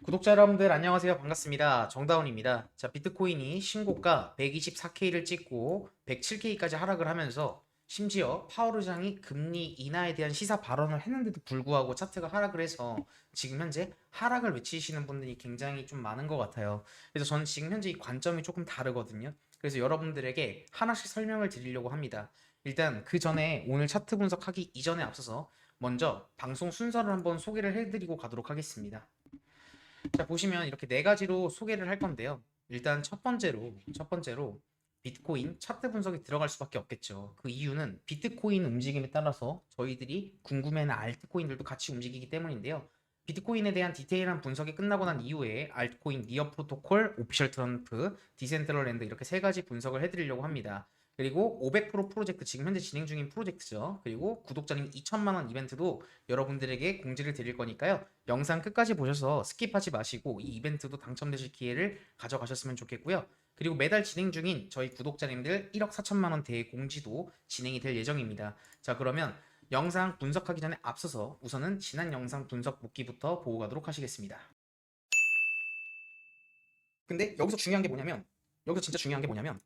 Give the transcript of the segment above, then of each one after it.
구독자 여러분들 안녕하세요. 반갑습니다. 정다운입니다. 자, 비트코인이 신고가 124K를 찍고 107K까지 하락을 하면서 심지어 파월 의장이 금리 인하에 대한 시사 발언을 했는데도 불구하고 차트가 하락을 해서 지금 현재 하락을 외치시는 분들이 굉장히 좀 많은 것 같아요. 그래서 저는 지금 현재 이 관점이 조금 다르거든요. 그래서 여러분들에게 하나씩 설명을 드리려고 합니다. 일단 그 전에 오늘 차트 분석하기 이전에 앞서서 먼저 방송 순서를 한번 소개를 해드리고 가도록 하겠습니다. 자, 보시면 이렇게 네 가지로 소개를 할 건데요. 일단 첫 번째로 비트코인 차트 분석이 들어갈 수밖에 없겠죠. 그 이유는 비트코인 움직임에 따라서 저희들이 궁금해하는 알트코인들도 같이 움직이기 때문인데요. 비트코인에 대한 디테일한 분석이 끝나고 난 이후에 알트코인, 니어 프로토콜, 오피셜 트럼프, 디센트럴랜드 이렇게 세 가지 분석을 해드리려고 합니다. 그리고 500% 프로젝트 지금 현재 진행 중인 프로젝트죠. 그리고 구독자님 2천만 원 이벤트도 여러분들에게 공지를 드릴 거니까요. 영상 끝까지 보셔서 스킵하지 마시고 이 이벤트도 당첨되실 기회를 가져가셨으면 좋겠고요. 그리고 매달 진행 중인 저희 구독자님들 1억 4천만 원 대회 공지도 진행이 될 예정입니다. 자, 그러면 영상 분석하기 전에 앞서서 우선은 지난 영상 분석 복기부터 보고 가도록 하시겠습니다. 근데 여기서 중요한 게 뭐냐면 여기서 진짜 중요한 게 뭐냐면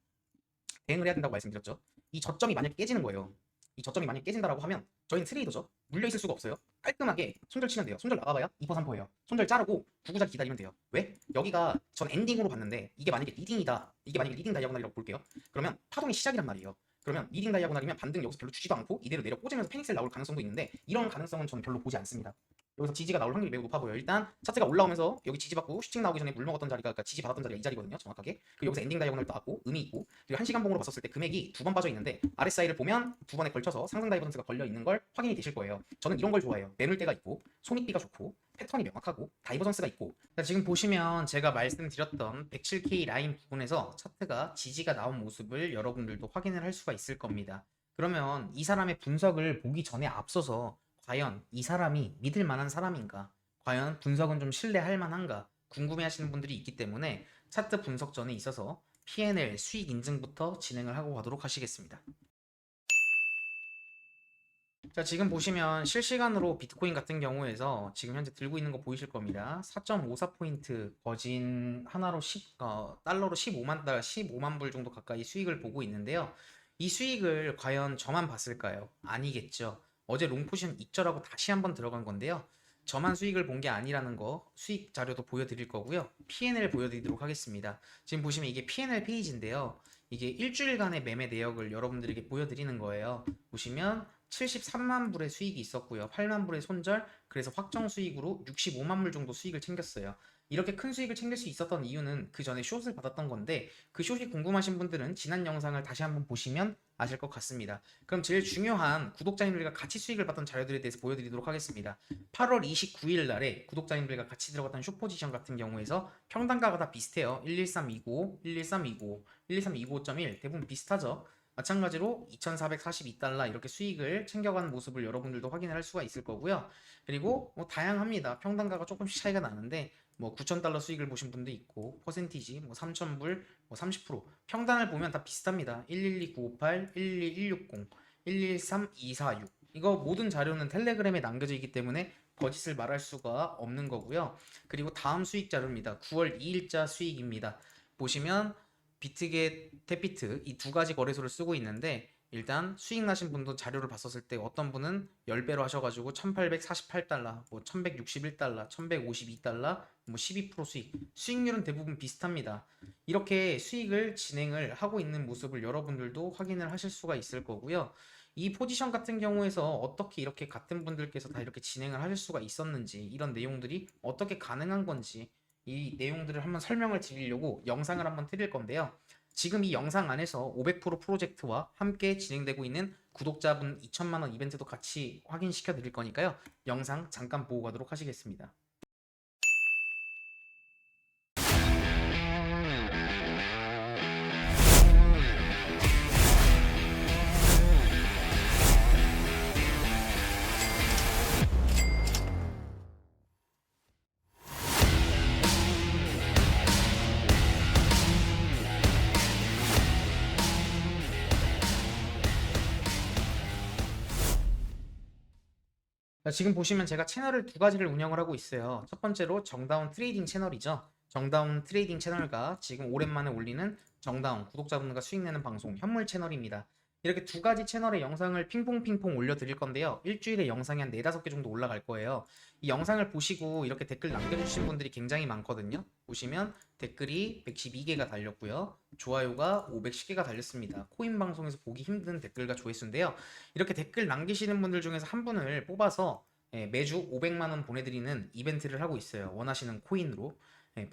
대응을 해야 된다고 말씀드렸죠. 이 저점이 만약에 깨지는 거예요. 이 저점이 만약에 깨진다라고 하면 저희는 트레이더죠. 물려 있을 수가 없어요. 깔끔하게 손절 치면 돼요. 손절 나가봐야 2% 3%예요. 손절 자르고 구구자리 기다리면 돼요. 왜? 여기가 전 엔딩으로 봤는데 이게 만약에 리딩이다. 이게 만약에 리딩 다이아고날이라고 볼게요. 그러면 파동의 시작이란 말이에요. 그러면 리딩 다이아고날이면 반등 여기서 별로 주지도 않고 이대로 내려 꽂으면서 페닉셀 나올 가능성도 있는데 이런 가능성은 저는 별로 보지 않습니다. 여기서 지지가 나올 확률이 매우 높아 보여요. 일단 차트가 올라오면서 여기 지지받고 슈팅 나오기 전에 물 먹었던 자리가, 그러니까 지지 받았던 자리가 이 자리거든요. 정확하게. 그리고 여기서 엔딩 다이아고널 나왔고 의미 있고, 그리고 1시간 봉으로 봤었을 때 금액이 두 번 빠져 있는데 RSI를 보면 두 번에 걸쳐서 상승 다이버전스가 걸려 있는 걸 확인이 되실 거예요. 저는 이런 걸 좋아해요. 매물대가 있고 손익비가 좋고 패턴이 명확하고 다이버전스가 있고. 지금 보시면 제가 말씀드렸던 107K 라인 부분에서 차트가 지지가 나온 모습을 여러분들도 확인을 할 수가 있을 겁니다. 그러면 이 사람의 분석을 보기 전에 앞서서 과연 이 사람이 믿을 만한 사람인가? 과연 분석은 좀 신뢰할 만한가? 궁금해하시는 분들이 있기 때문에 차트 분석 전에 있어서 P&L 수익 인증부터 진행을 하고 가도록 하시겠습니다. 자, 지금 보시면 실시간으로 비트코인 같은 경우에서 지금 현재 들고 있는 거 보이실 겁니다. 4.54포인트 거진 하나로 달러로 15만 불 정도 가까이 수익을 보고 있는데요. 이 수익을 과연 저만 봤을까요? 아니겠죠. 어제 롱포지션 익절하고 다시 한번 들어간 건데요. 저만 수익을 본 게 아니라는 거 수익 자료도 보여드릴 거고요. P&L 보여드리도록 하겠습니다. 지금 보시면 이게 P&L 페이지인데요. 이게 일주일간의 매매 내역을 여러분들에게 보여드리는 거예요. 보시면 73만 불의 수익이 있었고요. 8만 불의 손절, 그래서 확정 수익으로 65만 불 정도 수익을 챙겼어요. 이렇게 큰 수익을 챙길 수 있었던 이유는 그 전에 숏을 받았던 건데, 그 숏이 궁금하신 분들은 지난 영상을 다시 한번 보시면 아실 것 같습니다. 그럼 제일 중요한 구독자님들과 같이 수익을 받던 자료들에 대해서 보여드리도록 하겠습니다. 8월 29일 날에 구독자님들과 같이 들어갔던 숏 포지션 같은 경우에서 평단가가 다 비슷해요. 11325, 11325, 11325.1 대부분 비슷하죠. 마찬가지로 2,442달러 이렇게 수익을 챙겨가는 모습을 여러분들도 확인을 할 수가 있을 거고요. 그리고 뭐 다양합니다. 평단가가 조금씩 차이가 나는데 뭐 9,000달러 수익을 보신 분도 있고, 퍼센티지 뭐 3,000불, 뭐 30%, 평단을 보면 다 비슷합니다. 112958, 112160, 113246. 이거 모든 자료는 텔레그램에 남겨져 있기 때문에 거짓을 말할 수가 없는 거고요. 그리고 다음 수익 자료입니다. 9월 2일자 수익입니다. 보시면 비트겟, 탭비트 이 두 가지 거래소를 쓰고 있는데, 일단 수익 나신 분도 자료를 봤었을 때 어떤 분은 10배로 하셔가지고 1848달러, 뭐 1161달러, 1152달러, 뭐 12% 수익률은 대부분 비슷합니다. 이렇게 수익을 진행을 하고 있는 모습을 여러분들도 확인을 하실 수가 있을 거고요. 이 포지션 같은 경우에서 어떻게 이렇게 같은 분들께서 다 이렇게 진행을 하실 수가 있었는지, 이런 내용들이 어떻게 가능한 건지, 이 내용들을 한번 설명을 드리려고 영상을 한번 드릴 건데요. 지금 이 영상 안에서 500% 프로젝트와 함께 진행되고 있는 구독자분 2천만 원 이벤트도 같이 확인시켜 드릴 거니까요. 영상 잠깐 보고 가도록 하시겠습니다. 자, 지금 보시면 제가 채널을 두 가지를 운영을 하고 있어요. 첫 번째로 정다운 트레이딩 채널이죠. 정다운 트레이딩 채널과 지금 오랜만에 올리는 정다운 구독자분들과 수익 내는 방송 현물 채널입니다. 이렇게 두 가지 채널의 영상을 핑퐁핑퐁 올려드릴 건데요. 일주일에 영상이 한 4, 5개 정도 올라갈 거예요. 이 영상을 보시고 이렇게 댓글 남겨주신 분들이 굉장히 많거든요. 보시면 댓글이 112개가 달렸고요. 좋아요가 510개가 달렸습니다. 코인 방송에서 보기 힘든 댓글과 조회수인데요. 이렇게 댓글 남기시는 분들 중에서 한 분을 뽑아서 매주 500만 원 보내드리는 이벤트를 하고 있어요. 원하시는 코인으로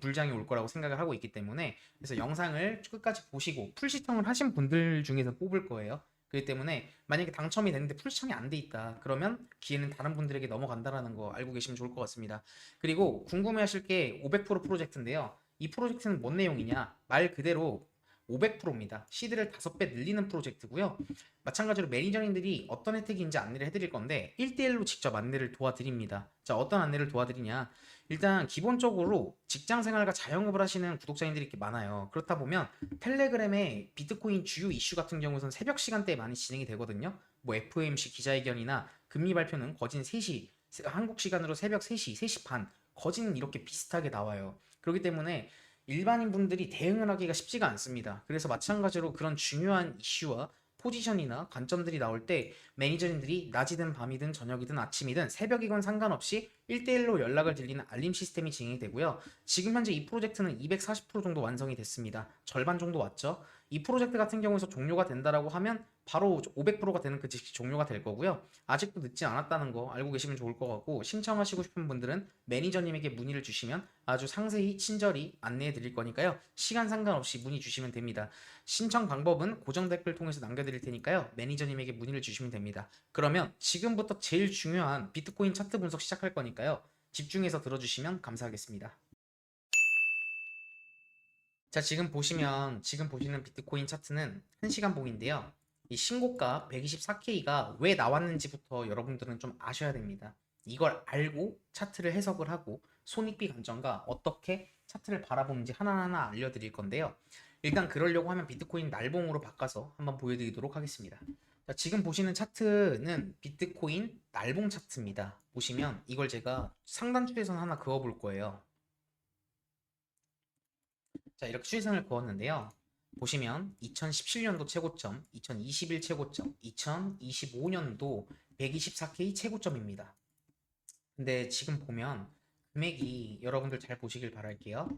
불장이 올 거라고 생각을 하고 있기 때문에, 그래서 영상을 끝까지 보시고 풀 시청을 하신 분들 중에서 뽑을 거예요. 그렇기 때문에 만약에 당첨이 됐는데 풀 시청이 안 돼 있다 그러면 기회는 다른 분들에게 넘어간다라는 거 알고 계시면 좋을 것 같습니다. 그리고 궁금해하실 게 500% 프로젝트인데요. 이 프로젝트는 뭔 내용이냐, 말 그대로 500%입니다. 시드를 5배 늘리는 프로젝트고요. 마찬가지로 매니저님들이 어떤 혜택인지 안내를 해드릴 건데 1대1로 직접 안내를 도와드립니다. 자, 어떤 안내를 도와드리냐, 일단 기본적으로 직장생활과 자영업을 하시는 구독자님들이 이렇게 많아요. 그렇다 보면 텔레그램에 비트코인 주요 이슈 같은 경우는 새벽 시간대에 많이 진행이 되거든요. 뭐 FOMC 기자회견이나 금리 발표는 거진 3시, 한국 시간으로 새벽 3시, 3시 반, 거진 이렇게 비슷하게 나와요. 그렇기 때문에 일반인 분들이 대응을 하기가 쉽지가 않습니다. 그래서 마찬가지로 그런 중요한 이슈와 포지션이나 관점들이 나올 때 매니저님들이 낮이든 밤이든 저녁이든 아침이든 새벽이건 상관없이 1대1로 연락을 드리는 알림 시스템이 진행이 되고요. 지금 현재 이 프로젝트는 240% 정도 완성이 됐습니다. 절반 정도 왔죠. 이 프로젝트 같은 경우에서 종료가 된다라고 하면 바로 500%가 되는 그 즉시 종료가 될 거고요. 아직도 늦지 않았다는 거 알고 계시면 좋을 것 같고, 신청하시고 싶은 분들은 매니저님에게 문의를 주시면 아주 상세히 친절히 안내해 드릴 거니까요. 시간 상관없이 문의 주시면 됩니다. 신청 방법은 고정 댓글 통해서 남겨드릴 테니까요. 매니저님에게 문의를 주시면 됩니다. 그러면 지금부터 제일 중요한 비트코인 차트 분석 시작할 거니까요. 집중해서 들어주시면 감사하겠습니다. 자, 지금 보시는 비트코인 차트는 1시간 봉인데요. 이 신고가 124K가 왜 나왔는지부터 여러분들은 좀 아셔야 됩니다. 이걸 알고 차트를 해석을 하고 손익비 관점과 어떻게 차트를 바라보는지 하나하나 알려드릴 건데요. 일단 그러려고 하면 비트코인 날봉으로 바꿔서 한번 보여드리도록 하겠습니다. 자, 지금 보시는 차트는 비트코인 날봉 차트입니다. 보시면 이걸 제가 상단 추세선 하나 그어 볼 거예요. 자, 이렇게 추세선을 그었는데요. 보시면 2017년도 최고점, 2021 최고점, 2025년도 124K 최고점입니다. 근데 지금 보면 금액이, 여러분들 잘 보시길 바랄게요.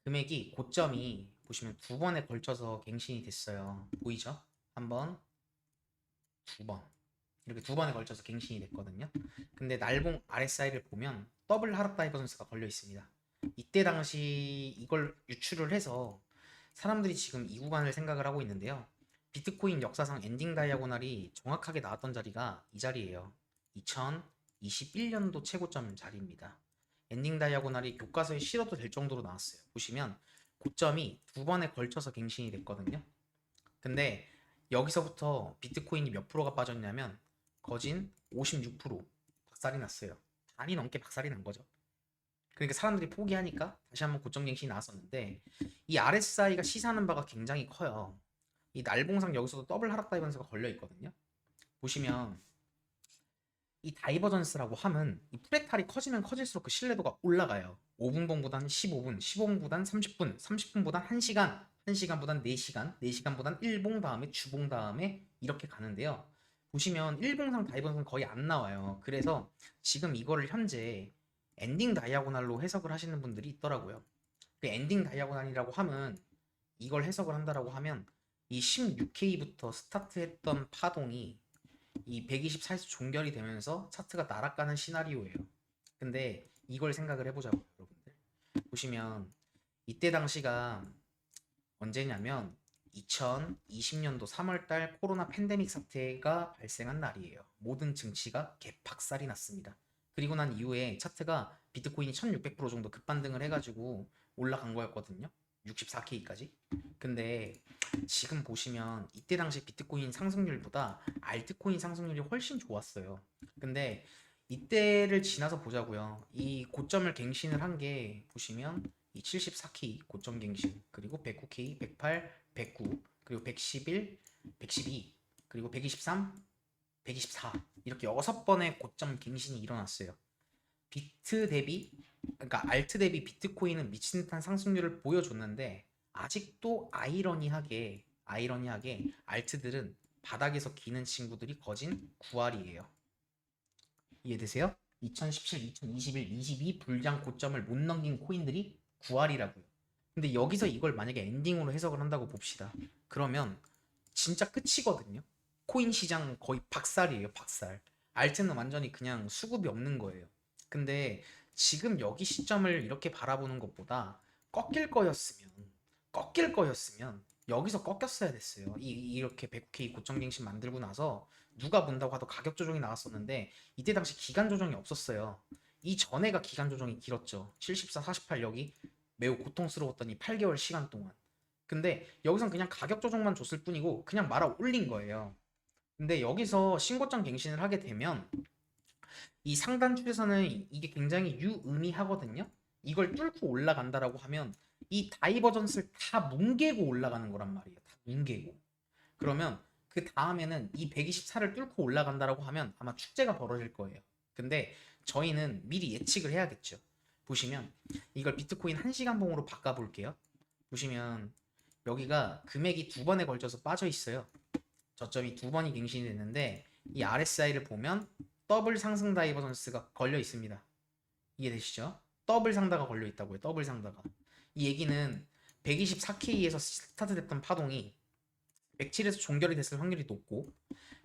금액이 고점이 보시면 두 번에 걸쳐서 갱신이 됐어요. 보이죠? 한 번, 두 번. 이렇게 두 번에 걸쳐서 갱신이 됐거든요. 근데 날봉 RSI를 보면 더블 하락 다이버전스가 걸려 있습니다. 이때 당시 이걸 유출을 해서 사람들이 지금 이 구간을 생각을 하고 있는데요. 비트코인 역사상 엔딩 다이아고날이 정확하게 나왔던 자리가 이 자리예요. 2021년도 최고점 자리입니다. 엔딩 다이아고날이 교과서에 실어도 될 정도로 나왔어요. 보시면 고점이 두 번에 걸쳐서 갱신이 됐거든요. 근데 여기서부터 비트코인이 몇 프로가 빠졌냐면 거진 56% 박살이 났어요. 반이 넘게 박살이 난 거죠. 그러니까 사람들이 포기하니까 다시 한번 고점 갱신이 나왔었는데, 이 RSI가 시사하는 바가 굉장히 커요. 이 날봉상 여기서도 더블 하락 다이버전스가 걸려 있거든요. 보시면 이 다이버전스라고 함은 이 프랙탈이 커지면 커질수록 그 신뢰도가 올라가요. 5분봉보단 15분, 15분보단 30분, 30분보단 1시간, 1시간보단 4시간, 4시간보단 1봉 다음에 주봉 다음에 이렇게 가는데요. 보시면 1봉상 다이버전스는 거의 안 나와요. 그래서 지금 이거를 현재 엔딩 다이아고날로 해석을 하시는 분들이 있더라고요. 그 엔딩 다이아고날이라고 하면, 이걸 해석을 한다라고 하면 이 16K부터 스타트했던 파동이 이 124에서 종결이 되면서 차트가 날아가는 시나리오예요. 근데 이걸 생각을 해보자고요, 여러분들. 보시면 이때 당시가 언제냐면 2020년도 3월달 코로나 팬데믹 사태가 발생한 날이에요. 모든 증시가 개박살이 났습니다. 그리고 난 이후에 차트가 비트코인이 1600% 정도 급반등을 해가지고 올라간 거였거든요. 64K까지. 근데 지금 보시면 이때 당시 비트코인 상승률보다 알트코인 상승률이 훨씬 좋았어요. 근데 이때를 지나서 보자고요. 이 고점을 갱신을 한 게 보시면 이 74K 고점 갱신, 그리고 109K, 108, 109, 그리고 111, 112, 그리고 123, 124 이렇게 6번의 고점 갱신이 일어났어요. 비트 대비 그러니까 알트 대비 비트코인은 미친 듯한 상승률을 보여줬는데 아직도 아이러니하게 알트들은 바닥에서 기는 친구들이 거진 9알이에요. 이해되세요? 2017, 2021, 22 불장 고점을 못 넘긴 코인들이 9알이라고요. 근데 여기서 이걸 만약에 엔딩으로 해석을 한다고 봅시다. 그러면 진짜 끝이거든요. 코인 시장 거의 박살이에요, 박살. 알트는 완전히 그냥 수급이 없는 거예요. 근데 지금 여기 시점을 이렇게 바라보는 것보다 꺾일 거였으면, 꺾일 거였으면 여기서 꺾였어야 됐어요. 이렇게 100K 고점 갱신 만들고 나서 누가 본다고 하도 가격 조정이 나왔었는데 이때 당시 기간 조정이 없었어요. 이 전에가 기간 조정이 길었죠. 74, 48 여기 매우 고통스러웠던 이 8개월 시간 동안. 근데 여기선 그냥 가격 조정만 줬을 뿐이고 그냥 말아 올린 거예요. 근데 여기서 신고점 갱신을 하게 되면 이 상단줄에서는 이게 굉장히 유의미하거든요. 이걸 뚫고 올라간다라고 하면 이 다이버전스를 다 뭉개고 올라가는 거란 말이에요. 다 뭉개고. 그러면 그 다음에는 이 124를 뚫고 올라간다라고 하면 아마 축제가 벌어질 거예요. 근데 저희는 미리 예측을 해야겠죠. 보시면 이걸 비트코인 1시간 봉으로 바꿔볼게요. 보시면 여기가 금액이 2번에 걸쳐서 빠져 있어요. 저점이 2번이 갱신이 됐는데 이 RSI를 보면 더블 상승 다이버전스가 걸려 있습니다. 이해되시죠? 더블 상다가 걸려 있다고요. 더블 상다가. 이 얘기는 124K에서 스타트됐던 파동이 107에서 종결이 됐을 확률이 높고,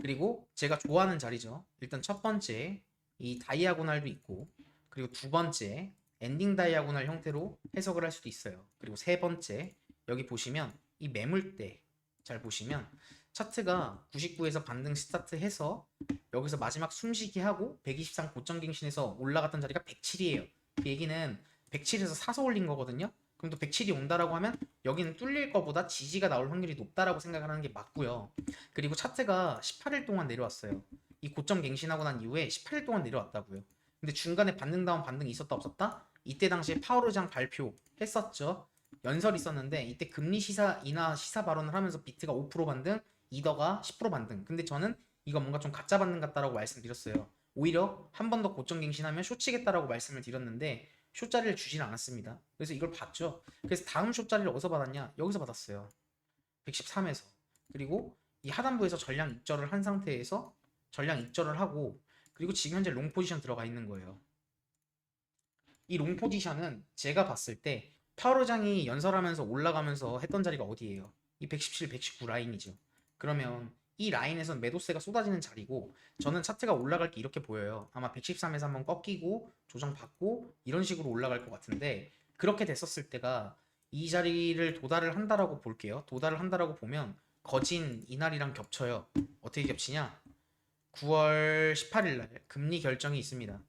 그리고 제가 좋아하는 자리죠. 일단 첫 번째 이 다이아고날도 있고, 그리고 두 번째 엔딩 다이아고날 형태로 해석을 할 수도 있어요. 그리고 세 번째 여기 보시면 이 매물대 잘 보시면 차트가 99에서 반등 스타트해서 여기서 마지막 숨쉬기 하고 123 고점 갱신해서 올라갔던 자리가 107이에요. 그 얘기는 107에서 사서 올린 거거든요. 그럼 또 107이 온다라고 하면 여기는 뚫릴 거보다 지지가 나올 확률이 높다라고 생각을 하는 게 맞고요. 그리고 차트가 18일 동안 내려왔어요. 이 고점 갱신하고 난 이후에 18일 동안 내려왔다고요. 근데 중간에 반등 다운 반등이 있었다 없었다? 이때 당시에 파월의장 발표했었죠. 연설 있었는데 이때 금리 시사 인하 시사 발언을 하면서 비트가 5% 반등, 이더가 10% 반등. 근데 저는 이거 뭔가 좀 가짜 반등 같다라고 말씀드렸어요. 오히려 한 번 더 고점 갱신하면 쇼치겠다라고 말씀을 드렸는데 쇼자리를 주진 않았습니다. 그래서 이걸 봤죠. 그래서 다음 쇼자리를 어디서 받았냐? 여기서 받았어요. 113에서. 그리고 이 하단부에서 전량 입절을 한 상태에서 전량 입절을 하고, 그리고 지금 현재 롱 포지션 들어가 있는 거예요. 이 롱 포지션은 제가 봤을 때 파워장이 연설하면서 올라가면서 했던 자리가 어디예요? 이 117, 119 라인이죠. 그러면 이 라인에서는 매도세가 쏟아지는 자리고, 저는 차트가 올라갈 게 이렇게 보여요. 아마 113에서 한번 꺾이고 조정받고 이런 식으로 올라갈 것 같은데, 그렇게 됐었을 때가 이 자리를 도달을 한다라고 볼게요. 도달을 한다라고 보면 거진 이날이랑 겹쳐요. 어떻게 겹치냐? 9월 18일 날 금리 결정이 있습니다.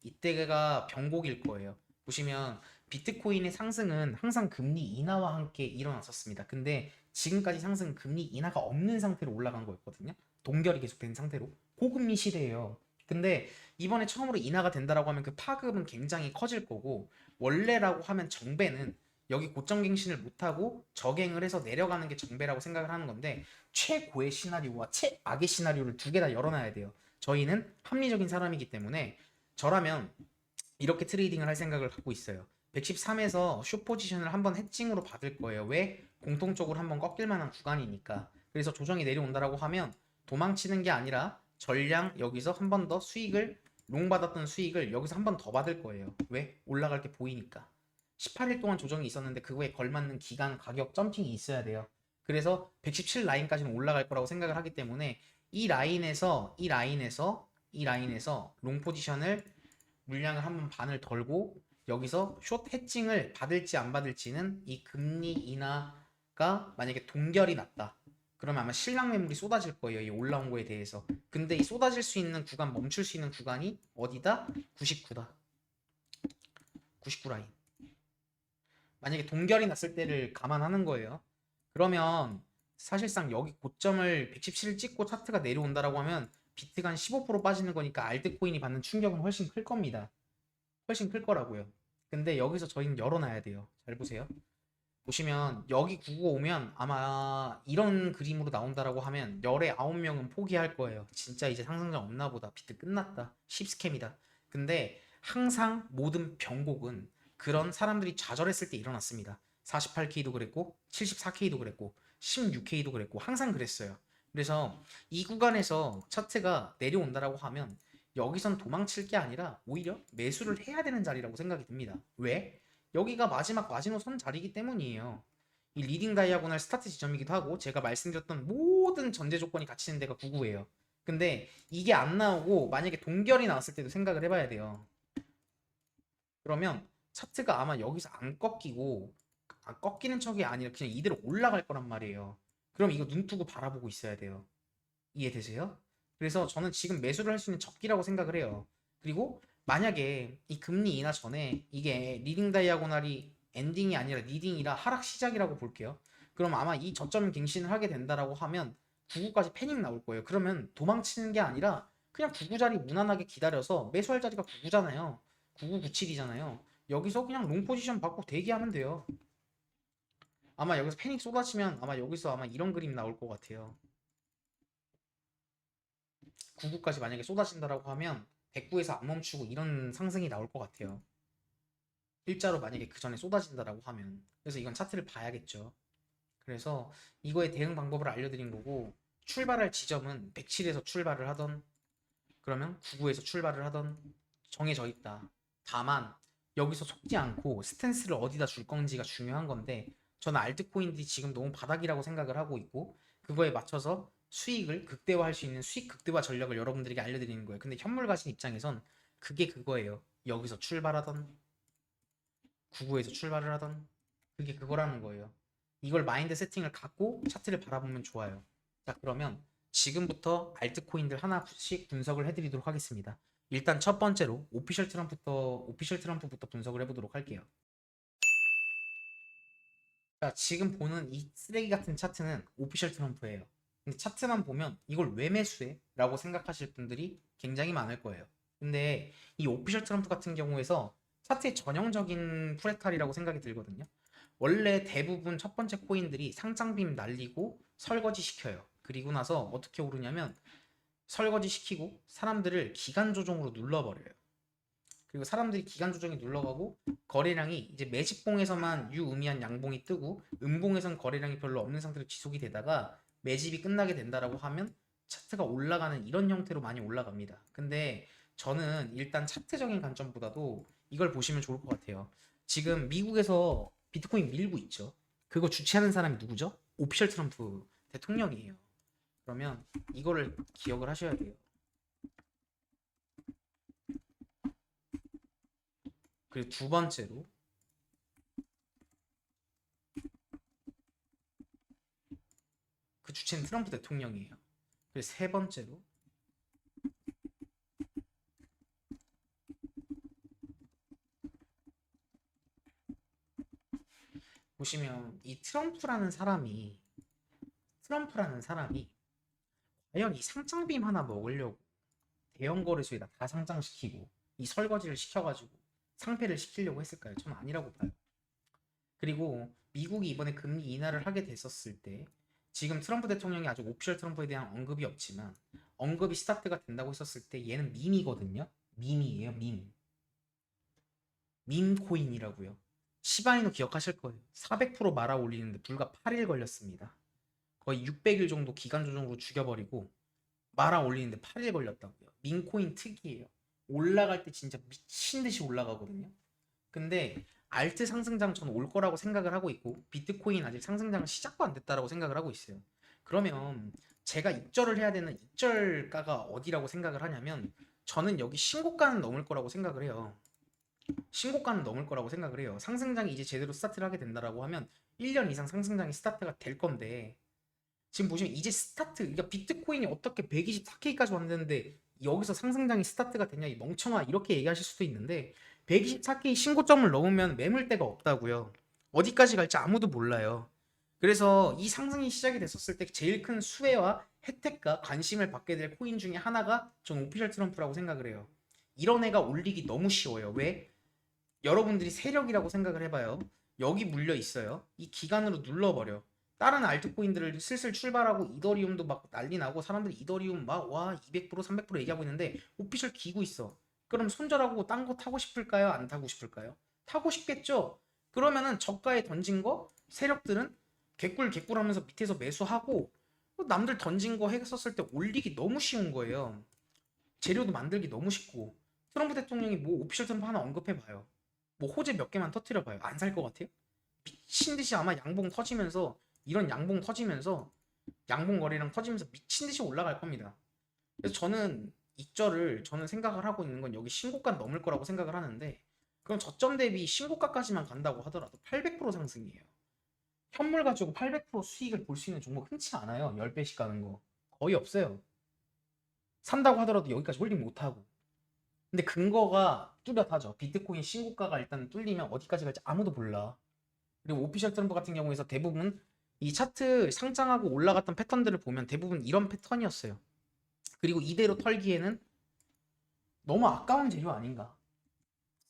이때가 변곡일 거예요. 보시면 비트코인의 상승은 항상 금리 인하와 함께 일어났었습니다. 근데 지금까지 상승 금리 인하가 없는 상태로 올라간 거였거든요. 동결이 계속된 상태로. 고금리 시대예요. 근데 이번에 처음으로 인하가 된다라고 하면 그 파급은 굉장히 커질 거고, 원래라고 하면 정배는 여기 고점 갱신을 못하고 저갱을 해서 내려가는 게 정배라고 생각을 하는 건데, 최고의 시나리오와 최악의 시나리오를 두 개 다 열어놔야 돼요. 저희는 합리적인 사람이기 때문에 저라면 이렇게 트레이딩을 할 생각을 갖고 있어요. 113에서 숏 포지션을 한번 해칭으로 받을 거예요. 왜? 공통적으로 한번 꺾일 만한 구간이니까. 그래서 조정이 내려온다라고 하면 도망치는 게 아니라 전량 여기서 한 번 더 수익을, 롱 받았던 수익을 여기서 한 번 더 받을 거예요. 왜? 올라갈 게 보이니까. 18일 동안 조정이 있었는데 그거에 걸맞는 기간 가격 점핑이 있어야 돼요. 그래서 117 라인까지는 올라갈 거라고 생각을 하기 때문에 이 라인에서 롱 포지션을 물량을 한번 반을 덜고 여기서 숏 해칭을 받을지 안 받을지는 이 금리 인하가 만약에 동결이 났다. 그러면 아마 실랑 매물이 쏟아질 거예요. 이 올라온 거에 대해서. 근데 이 쏟아질 수 있는 구간, 멈출 수 있는 구간이 어디다? 99다. 99 라인. 만약에 동결이 났을 때를 감안하는 거예요. 그러면 사실상 여기 고점을 117을 찍고 차트가 내려온다라고 하면 비트가 한 15% 빠지는 거니까 알트코인이 받는 충격은 훨씬 클 겁니다. 훨씬 클 거라고요. 근데 여기서 저희는 열어놔야 돼요. 잘 보세요. 보시면 여기 9고 오면 아마 이런 그림으로 나온다라고 하면 열의 9명은 포기할 거예요. 진짜 이제 상승장 없나 보다. 비트 끝났다. 10스캠이다. 근데 항상 모든 변곡은 그런 사람들이 좌절했을 때 일어났습니다. 48K도 그랬고 74K도 그랬고 16K도 그랬고 항상 그랬어요. 그래서 이 구간에서 차트가 내려온다라고 하면 여기선 도망칠 게 아니라 오히려 매수를 해야 되는 자리라고 생각이 듭니다. 왜? 여기가 마지막 마지노선 자리이기 때문이에요. 이 리딩 다이아고널 스타트 지점이기도 하고 제가 말씀드렸던 모든 전제 조건이 갖추는 데가 99예요. 근데 이게 안 나오고 만약에 동결이 나왔을 때도 생각을 해봐야 돼요. 그러면 차트가 아마 여기서 안 꺾이고 꺾이는 척이 아니라 그냥 이대로 올라갈 거란 말이에요. 그럼 이거 눈 뜨고 바라보고 있어야 돼요. 이해되세요? 그래서 저는 지금 매수를 할 수 있는 적기라고 생각을 해요. 그리고 만약에 이 금리 인하 전에 이게 리딩 다이아고날이 엔딩이 아니라 리딩이라 하락 시작이라고 볼게요. 그럼 아마 이 저점 갱신을 하게 된다라고 하면 99까지 패닉 나올 거예요. 그러면 도망치는 게 아니라 그냥 99 자리 무난하게 기다려서 매수할 자리가 99잖아요. 9997이잖아요. 여기서 그냥 롱 포지션 받고 대기하면 돼요. 아마 여기서 패닉 쏟아지면 아마 여기서 아마 이런 그림 나올 것 같아요. 99까지 만약에 쏟아진다라고 하면 109에서 안 멈추고 이런 상승이 나올 것 같아요. 일자로 만약에 그 전에 쏟아진다라고 하면. 그래서 이건 차트를 봐야겠죠. 그래서 이거의 대응 방법을 알려드린 거고, 출발할 지점은 107에서 출발을 하던, 그러면 99에서 출발을 하던 정해져 있다. 다만 여기서 속지 않고 스탠스를 어디다 줄 건지가 중요한 건데, 저는 알트코인들이 지금 너무 바닥이라고 생각을 하고 있고, 그거에 맞춰서 수익을 극대화할 수 있는 수익 극대화 전략을 여러분들에게 알려드리는 거예요. 근데 현물 가진 입장에선 그게 그거예요. 여기서 출발하던 99에서 출발을 하던 그게 그거라는 거예요. 이걸 마인드 세팅을 갖고 차트를 바라보면 좋아요. 자, 그러면 지금부터 알트코인들 하나씩 분석을 해드리도록 하겠습니다. 일단 첫 번째로 오피셜 트럼프부터 분석을 해보도록 할게요. 자, 지금 보는 이 쓰레기 같은 차트는 오피셜 트럼프예요. 근데 차트만 보면 이걸 왜 매수해? 라고 생각하실 분들이 굉장히 많을 거예요. 근데 이 오피셜 트럼프 같은 경우에서 차트의 전형적인 프레탈이라고 생각이 들거든요. 원래 대부분 첫 번째 코인들이 상장빔 날리고 설거지 시켜요. 그리고 나서 어떻게 오르냐면 설거지 시키고 사람들을 기간 조정으로 눌러버려요. 그리고 사람들이 기간 조정이 눌러가고 거래량이 이제 매집봉에서만 유의미한 양봉이 뜨고 음봉에선 거래량이 별로 없는 상태로 지속이 되다가 매집이 끝나게 된다라고 하면 차트가 올라가는 이런 형태로 많이 올라갑니다. 근데 저는 일단 차트적인 관점보다도 이걸 보시면 좋을 것 같아요. 지금 미국에서 비트코인 밀고 있죠. 그거 주최하는 사람이 누구죠? 오피셜 트럼프 대통령이에요. 그러면 이거를 기억을 하셔야 돼요. 그리고 두 번째로 그 주체는 트럼프 대통령이에요. 그리고 세 번째로 보시면 이 트럼프라는 사람이 과연 이 상장빔 하나 먹으려고 대형 거래소에다 다 상장시키고 이 설거지를 시켜가지고 상패를 시키려고 했을까요? 저는 아니라고 봐요. 그리고 미국이 이번에 금리 인하를 하게 됐었을 때 지금 트럼프 대통령이 아직 오피셜 트럼프에 대한 언급이 없지만 언급이 스타트가 된다고 했었을 때 얘는 밈이거든요. 밈이에요, 밈. 밈 코인이라고요. 시바이노 기억하실 거예요. 400% 말아 올리는데 불과 8일 걸렸습니다. 거의 600일 정도 기간 조정으로 죽여버리고 말아 올리는데 8일 걸렸다고요. 밈 코인 특이해요. 올라갈 때 진짜 미친 듯이 올라가거든요. 근데 알트 상승장 저는 올 거라고 생각을 하고 있고 비트코인 아직 상승장은 시작도 안 됐다라고 생각을 하고 있어요. 그러면 제가 입절을 해야 되는 입절가가 어디라고 생각을 하냐면 저는 여기 신고가는 넘을 거라고 생각을 해요. 신고가는 넘을 거라고 생각을 해요. 상승장이 이제 제대로 스타트를 하게 된다라고 하면 1년 이상 상승장이 스타트가 될 건데 지금 보시면 이제 스타트 그러니까 비트코인이 어떻게 124K까지 왔는데 여기서 상승장이 스타트가 되냐 이 멍청아 이렇게 얘기하실 수도 있는데 124K 신고점을 넘으면 매물대가 없다고요. 어디까지 갈지 아무도 몰라요. 그래서 이 상승이 시작이 됐었을 때 제일 큰 수혜와 혜택과 관심을 받게 될 코인 중에 하나가 전 오피셜 트럼프라고 생각을 해요. 이런 애가 올리기 너무 쉬워요. 왜? 여러분들이 세력이라고 생각을 해봐요. 여기 물려 있어요. 이 기간으로 눌러버려. 다른 알트코인들을 슬슬 출발하고 이더리움도 막 난리 나고 사람들이 이더리움 막 와 200% 300% 얘기하고 있는데 오피셜 기고 있어. 그럼 손절하고 딴 거 타고 싶을까요? 안 타고 싶을까요? 타고 싶겠죠. 그러면은 저가에 던진 거 세력들은 개꿀 하면서 밑에서 매수하고 남들 던진 거 했었을 때 올리기 너무 쉬운 거예요. 재료도 만들기 너무 쉽고 트럼프 대통령이 뭐 오피셜 트럼프 하나 언급해봐요. 뭐 호재 몇 개만 터트려봐요. 안 살 것 같아요? 미친 듯이 아마 양봉 터지면서 이런 양봉 터지면서 양봉 거래량 터지면서 미친 듯이 올라갈 겁니다. 그래서 저는 이절을 저는 생각을 하고 있는 건 여기 신고가 넘을 거라고 생각을 하는데 그럼 저점 대비 신고가까지만 간다고 하더라도 800% 상승이에요. 현물 가지고 800% 수익을 볼 수 있는 종목 흔치 않아요. 10배씩 가는 거 거의 없어요. 산다고 하더라도 여기까지 홀딩 못하고. 근데 근거가 뚜렷하죠. 비트코인 신고가가 일단 뚫리면 어디까지 갈지 아무도 몰라. 그리고 오피셜 트럼프 같은 경우에서 대부분 이 차트 상장하고 올라갔던 패턴들을 보면 대부분 이런 패턴이었어요. 그리고 이대로 털기에는 너무 아까운 재료 아닌가.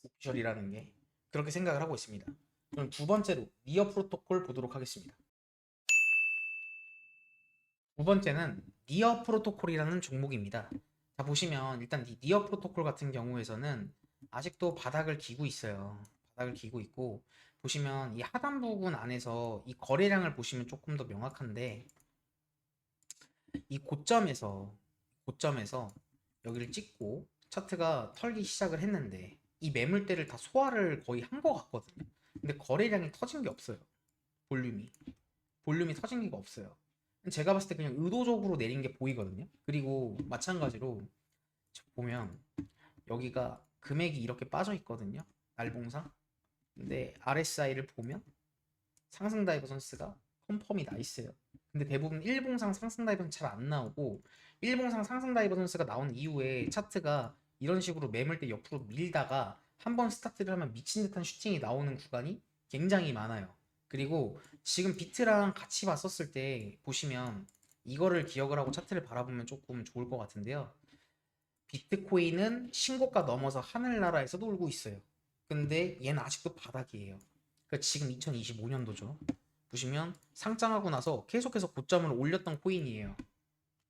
오피셜이라는 게. 그렇게 생각을 하고 있습니다. 그럼 두 번째로 니어 프로토콜 보도록 하겠습니다. 두 번째는 니어 프로토콜이라는 종목입니다. 자 보시면 일단 이 니어 프로토콜 같은 경우에서는 아직도 바닥을 기고 있어요. 바닥을 기고 있고 보시면 이 하단 부분 안에서 이 거래량을 보시면 조금 더 명확한데 이 고점에서 여기를 찍고 차트가 털기 시작을 했는데 이 매물대를 다 소화를 거의 한 것 같거든요. 근데 거래량이 터진 게 없어요. 볼륨이 터진 게 없어요. 제가 봤을 때 그냥 의도적으로 내린 게 보이거든요. 그리고 마찬가지로 보면 여기가 금액이 이렇게 빠져 있거든요. 날봉상. 근데 RSI를 보면 상승 다이버전스가 컨펌이 나 있어요. 근데 대부분 일봉상 상승 다이버전스 잘 안 나오고 일봉상 상승 다이버전스가 나온 이후에 차트가 이런 식으로 매물대 옆으로 밀다가 한번 스타트를 하면 미친 듯한 슈팅이 나오는 구간이 굉장히 많아요. 그리고 지금 비트랑 같이 봤었을 때 보시면 이거를 기억을 하고 차트를 바라보면 조금 좋을 것 같은데요. 비트코인은 신고가 넘어서 하늘나라에서 놀고 있어요. 근데 얘는 아직도 바닥이에요. 그러니까 지금 2025년도죠. 보시면 상장하고 나서 계속해서 고점을 올렸던 코인이에요.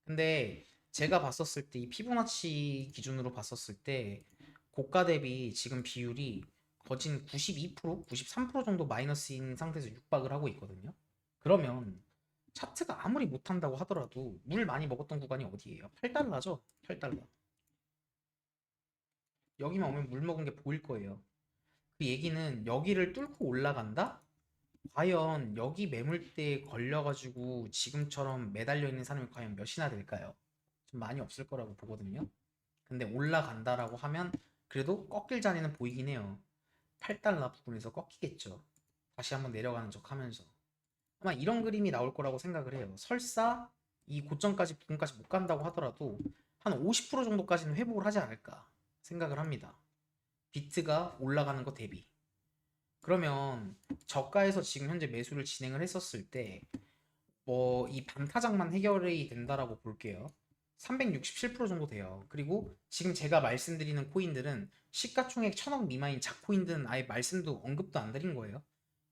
근데 제가 봤었을 때 이 피보나치 기준으로 봤었을 때 고가 대비 지금 비율이 거진 92%, 93% 정도 마이너스인 상태에서 육박을 하고 있거든요. 그러면 차트가 아무리 못한다고 하더라도 물 많이 먹었던 구간이 어디예요? 8달러죠? 8달러. 여기만 오면 물 먹은 게 보일 거예요. 그 얘기는 여기를 뚫고 올라간다? 과연 여기 매물대에 걸려가지고 지금처럼 매달려 있는 사람이 과연 몇이나 될까요? 좀 많이 없을 거라고 보거든요. 근데 올라간다라고 하면 그래도 꺾일 자리는 보이긴 해요. 8달러 부분에서 꺾이겠죠. 다시 한번 내려가는 척 하면서. 아마 이런 그림이 나올 거라고 생각을 해요. 설사 이 고점까지 부분까지 못 간다고 하더라도 한 50% 정도까지는 회복을 하지 않을까 생각을 합니다. 비트가 올라가는 거 대비. 그러면 저가에서 지금 현재 매수를 진행을 했었을 때 뭐 이 반타작만 해결이 된다라고 볼게요. 367% 정도 돼요. 그리고 지금 제가 말씀드리는 코인들은 시가총액 1000억 미만인 작코인들은 아예 말씀도 언급도 안 드린 거예요.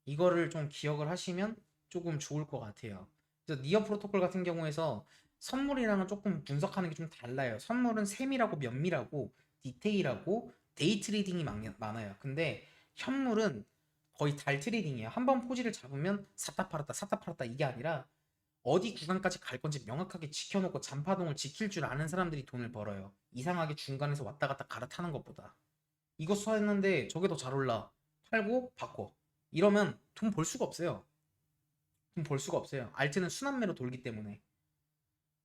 이거를 좀 기억을 하시면 조금 좋을 것 같아요. 그래서 니어 프로토콜 같은 경우에서 선물이랑은 조금 분석하는 게 좀 달라요. 선물은 세밀하고 면밀하고 디테일하고 데이 트레이딩이 많아요. 근데 현물은 거의 달 트레이딩이에요. 한번 포지를 잡으면 샀다 팔았다 샀다 팔았다 이게 아니라 어디 구간까지 갈 건지 명확하게 지켜놓고 잔파동을 지킬 줄 아는 사람들이 돈을 벌어요. 이상하게 중간에서 왔다 갔다 갈아타는 것보다. 이거 수화했는데 저게 더 잘 올라. 팔고 바꿔. 이러면 돈 벌 수가 없어요. 돈 벌 수가 없어요. 알트는 순환매로 돌기 때문에.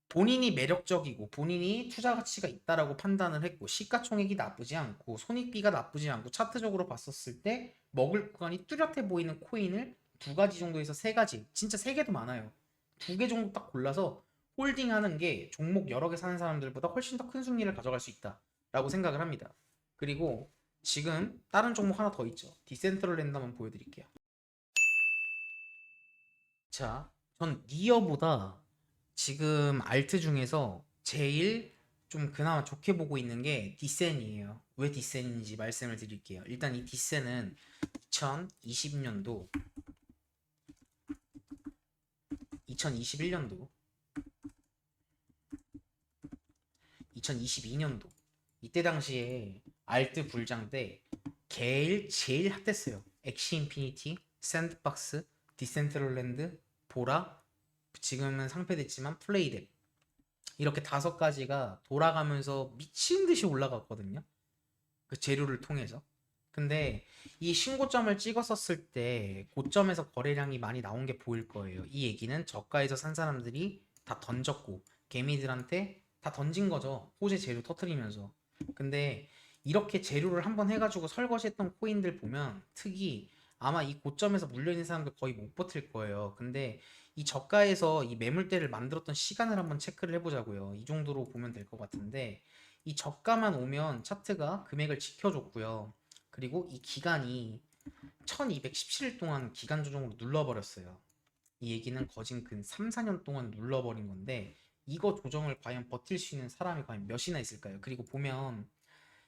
본인이 매력적이고 본인이 투자 가치가 있다라고 판단을 했고 시가총액이 나쁘지 않고 손익비가 나쁘지 않고 차트적으로 봤었을 때 먹을 구간이 뚜렷해 보이는 코인을 두 가지 정도에서 세 가지, 진짜 세 개도 많아요. 두 개 정도 딱 골라서 홀딩하는 게 종목 여러 개 사는 사람들보다 훨씬 더 큰 승리를 가져갈 수 있다라고 생각을 합니다. 그리고 지금 다른 종목 하나 더 있죠. 디센트럴랜드 한번 보여드릴게요. 자, 전 니어보다 지금 알트 중에서 제일 좀 그나마 좋게 보고 있는 게 디센이에요. 왜 디센인지 말씀을 드릴게요. 일단 이 디센은 2020년도, 2021년도, 2022년도 이때 당시에 알트 불장 때 제일 핫했어요. 엑시 인피니티, 샌드박스, 디센트럴랜드, 보라, 지금은 상폐됐지만 플레이뎁, 이렇게 5가지가 돌아가면서 미친 듯이 올라갔거든요. 그 재료를 통해서. 근데 이 신고점을 찍었었을 때 고점에서 거래량이 많이 나온 게 보일 거예요. 이 얘기는 저가에서 산 사람들이 다 던졌고 개미들한테 다 던진 거죠. 호재 재료 터트리면서. 근데 이렇게 재료를 한번 해가지고 설거지했던 코인들 보면 특이, 아마 이 고점에서 물려있는 사람들 거의 못 버틸 거예요. 근데 이 저가에서 이 매물대를 만들었던 시간을 한번 체크를 해보자고요. 이 정도로 보면 될 것 같은데, 이 저가만 오면 차트가 금액을 지켜줬고요. 그리고 이 기간이 1217일 동안 기간 조정으로 눌러버렸어요. 이 얘기는 거진 근 3, 4년 동안 눌러버린 건데, 이거 조정을 과연 버틸 수 있는 사람이 과연 몇이나 있을까요? 그리고 보면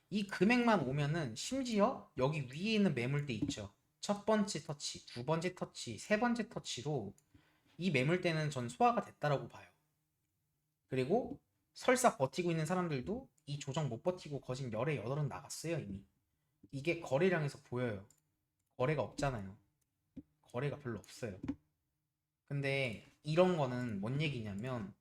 이 금액만 오면은 심지어 여기 위에 있는 매물대 있죠. 첫 번째 터치, 두 번째 터치, 세 번째 터치로 이 매물대는 전 소화가 됐다라고 봐요. 그리고 설사 버티고 있는 사람들도 이 조정 못 버티고 거진 열에 여덟은 나갔어요 이미. 이게 거래량에서 보여요. 거래가 없잖아요. 거래가 별로 없어요. 근데 이런 거는 뭔 얘기냐면,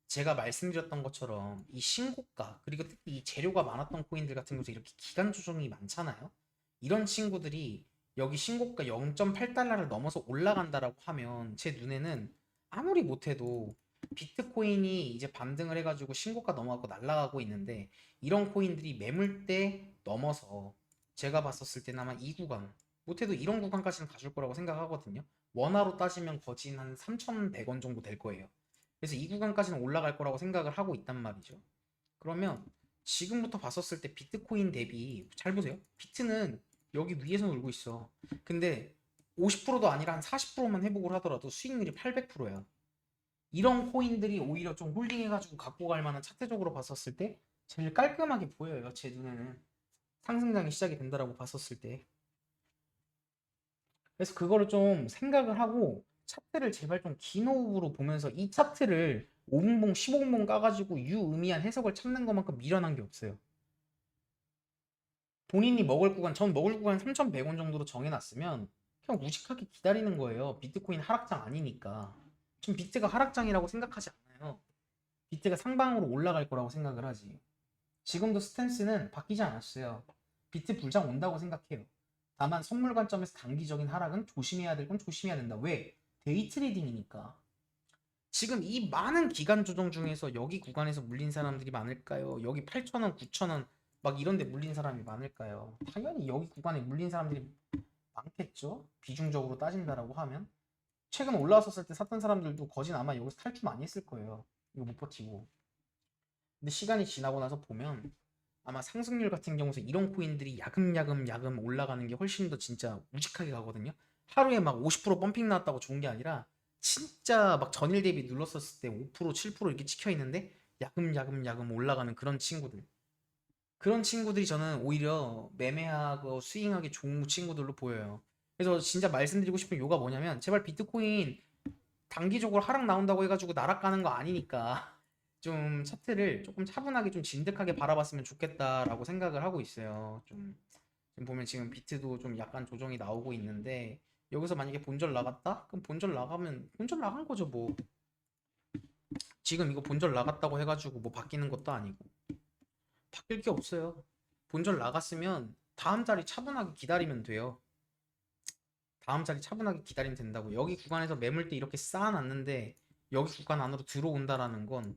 제가 말씀드렸던 것처럼 이 신고가, 그리고 특히 이 재료가 많았던 코인들 같은 경우서 이렇게 기간 조정이 많잖아요. 이런 친구들이 여기 신고가 0.8달러를 넘어서 올라간다라고 하면 제 눈에는 아무리 못해도 비트코인이 이제 반등을 해가지고 신고가 넘어가고 날아가고 있는데, 이런 코인들이 매물대 넘어서 제가 봤었을 때는 아마 이 구간, 못해도 이런 구간까지는 가줄 거라고 생각하거든요. 원화로 따지면 거진 한 3,100원 정도 될 거예요. 그래서 이 구간까지는 올라갈 거라고 생각을 하고 있단 말이죠. 그러면 지금부터 봤었을 때 비트코인 대비, 잘 보세요. 비트는 여기 위에서 놀고 있어. 근데 50%도 아니라 한 40%만 회복을 하더라도 수익률이 800%야. 이런 코인들이 오히려 좀 홀딩해가지고 갖고 갈 만한, 차트적으로 봤었을 때 제일 깔끔하게 보여요. 제 눈에는 상승장이 시작이 된다라고 봤었을 때. 그래서 그거를 좀 생각을 하고 차트를 제발 좀 긴 호흡으로 보면서, 이 차트를 5분봉, 15분봉 까가지고 유의미한 해석을 찾는 것만큼 미련한 게 없어요. 본인이 먹을 구간, 전 먹을 구간 3,100원 정도로 정해놨으면 그냥 우직하게 기다리는 거예요. 비트코인 하락장 아니니까. 전 비트가 하락장이라고 생각하지 않아요. 비트가 상방으로 올라갈 거라고 생각을 하지. 지금도 스탠스는 바뀌지 않았어요. 비트 불장 온다고 생각해요. 다만 선물 관점에서 단기적인 하락은 조심해야 될 건 조심해야 된다. 왜? 데이 트레이딩이니까. 지금 이 많은 기간 조정 중에서 여기 구간에서 물린 사람들이 많을까요? 여기 8,000원, 9,000원 막 이런 데 물린 사람이 많을까요? 당연히 여기 구간에 물린 사람들이 많겠죠? 비중적으로 따진다라고 하면. 최근 올라왔었을 때 샀던 사람들도 거진 아마 여기서 탈출 많이 했을 거예요. 이거 못 버티고. 근데 시간이 지나고 나서 보면 아마 상승률 같은 경우서 이런 코인들이 야금야금 올라가는 게 훨씬 더 진짜 우직하게 가거든요. 하루에 막 50% 펌핑 나왔다고 좋은 게 아니라 진짜 막 전일 대비 눌렀었을 때 5%, 7% 이렇게 찍혀 있는데 야금야금 올라가는 그런 친구들. 그런 친구들이 저는 오히려 매매하고 스윙하기 좋은 친구들로 보여요. 그래서 진짜 말씀드리고 싶은 요가 뭐냐면, 제발 비트코인 단기적으로 하락 나온다고 해가지고 날아가는 거 아니니까 좀 차트를 조금 차분하게 좀 진득하게 바라봤으면 좋겠다라고 생각을 하고 있어요. 좀 지금 보면 지금 비트도 좀 약간 조정이 나오고 있는데, 여기서 만약에 본절 나갔다? 그럼 본절 나가면 본절 나간 거죠 뭐. 지금 이거 본절 나갔다고 해가지고 뭐 바뀌는 것도 아니고 바뀔 게 없어요. 본절 나갔으면 다음 자리 차분하게 기다리면 돼요. 다음 자리 차분하게 기다리면 된다고. 여기 구간에서 매물대 이렇게 쌓아놨는데 여기 구간 안으로 들어온다라는 건,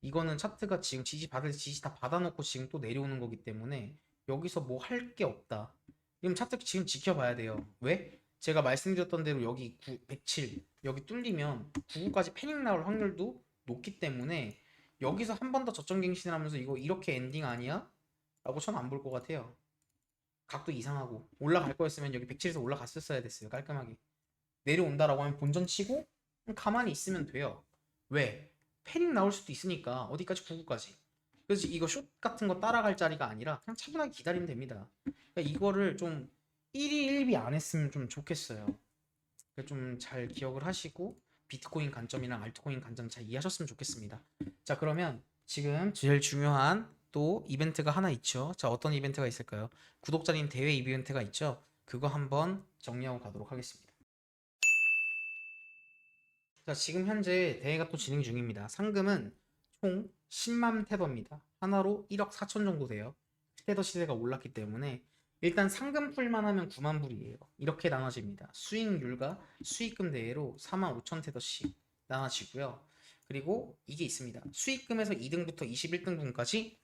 이거는 차트가 지금 지지 받을 지지 다 받아놓고 지금 또 내려오는 거기 때문에 여기서 뭐 할 게 없다. 그럼 차트 지금 지켜봐야 돼요. 왜? 제가 말씀드렸던 대로 여기 107 여기 뚫리면 99까지 패닉 나올 확률도 높기 때문에 여기서 한 번 더 저점 갱신을 하면서 이거 이렇게 엔딩 아니야? 라고 저는 안 볼 것 같아요. 각도 이상하고 올라갈 거였으면 여기 107에서 올라갔었어야 됐어요. 깔끔하게. 내려온다라고 하면 본전 치고 가만히 있으면 돼요. 왜? 패닉 나올 수도 있으니까. 어디까지? 99까지. 그래서 이거 숏 같은 거 따라갈 자리가 아니라 그냥 차분하게 기다리면 됩니다. 그러니까 이거를 좀 1위 1비 안 했으면 좀 좋겠어요. 좀 잘 기억을 하시고 비트코인 관점이랑 알트코인 관점 잘 이해하셨으면 좋겠습니다. 자, 그러면 지금 제일 중요한 또 이벤트가 하나 있죠. 자, 어떤 이벤트가 있을까요? 구독자님 대회 이벤트가 있죠. 그거 한번 정리하고 가도록 하겠습니다. 자, 지금 현재 대회가 또 진행 중입니다. 상금은 총 10만 테더입니다. 하나로 1억 4천 정도 돼요. 테더 시세가 올랐기 때문에 일단 상금 풀만 하면 9만 불이에요. 이렇게 나눠집니다. 수익률과 수익금 대회로 4만 5천 테더씩 나눠지고요. 그리고 이게 있습니다. 수익금에서 2등부터 21등분까지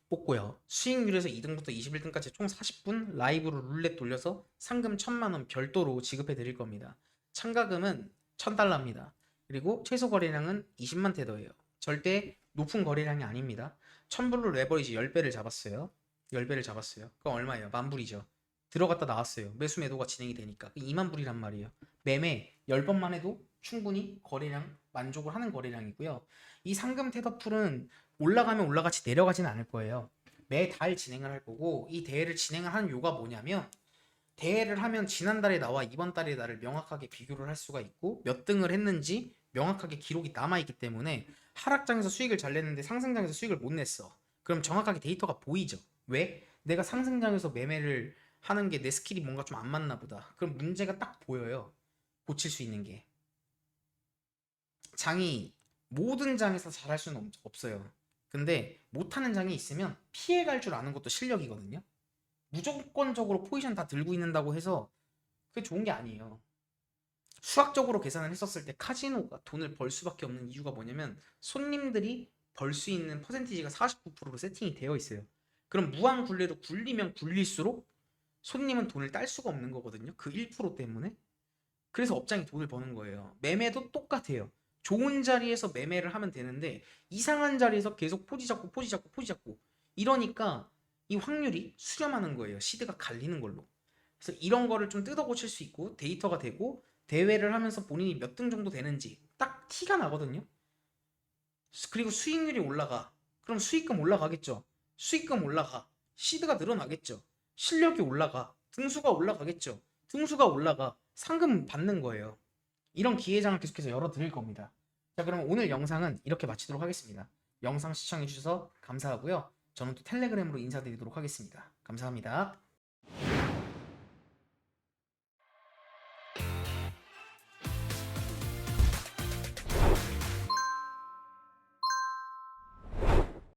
뽑고요. 수익률에서 2등부터 21등까지 총 40분 라이브로 룰렛 돌려서 상금 1000만 원 별도로 지급해 드릴 겁니다. 참가금은 1000달러입니다. 그리고 최소 거래량은 20만 테더예요. 절대 높은 거래량이 아닙니다. 1000불로 레버리지 10배를 잡았어요. 10배를 잡았어요. 그럼 얼마예요? 만불이죠. 들어갔다 나왔어요. 매수 매도가 진행이 되니까 2만 불이란 말이에요. 매매 10번만 해도 충분히 거래량 만족을 하는 거래량이고요. 이 상금 테더 풀은 올라가면 올라가지 내려가지는 않을 거예요. 매달 진행을 할 거고, 이 대회를 진행을 하는 이유가 뭐냐면 대회를 하면 지난달에 나와 이번 달의 나를 명확하게 비교를 할 수가 있고 몇 등을 했는지 명확하게 기록이 남아있기 때문에 하락장에서 수익을 잘 냈는데 상승장에서 수익을 못 냈어. 그럼 정확하게 데이터가 보이죠. 왜? 내가 상승장에서 매매를 하는 게 내 스킬이 뭔가 좀 안 맞나 보다. 그럼 문제가 딱 보여요. 고칠 수 있는 게. 장이 모든 장에서 잘할 수는 없어요. 근데 못하는 장이 있으면 피해갈 줄 아는 것도 실력이거든요. 무조건적으로 포지션 다 들고 있는다고 해서 그게 좋은 게 아니에요. 수학적으로 계산을 했었을 때 카지노가 돈을 벌 수밖에 없는 이유가 뭐냐면 손님들이 벌 수 있는 퍼센티지가 49%로 세팅이 되어 있어요. 그럼 무한 굴레로 굴리면 굴릴수록 손님은 돈을 딸 수가 없는 거거든요. 그 1% 때문에. 그래서 업장이 돈을 버는 거예요. 매매도 똑같아요. 좋은 자리에서 매매를 하면 되는데 이상한 자리에서 계속 포지 잡고 포지 잡고 포지 잡고 이러니까 이 확률이 수렴하는 거예요. 시드가 갈리는 걸로. 그래서 이런 거를 좀 뜯어 고칠 수 있고 데이터가 되고 대회를 하면서 본인이 몇 등 정도 되는지 딱 티가 나거든요. 그리고 수익률이 올라가. 그럼 수익금 올라가겠죠. 수익금 올라가. 시드가 늘어나겠죠. 실력이 올라가. 등수가 올라가겠죠. 등수가 올라가. 상금 받는 거예요. 이런 기회장을 계속해서 열어드릴 겁니다. 자, 그럼 오늘 영상은 이렇게 마치도록 하겠습니다. 영상 시청해주셔서 감사하고요. 저는 또 텔레그램으로 인사드리도록 하겠습니다. 감사합니다.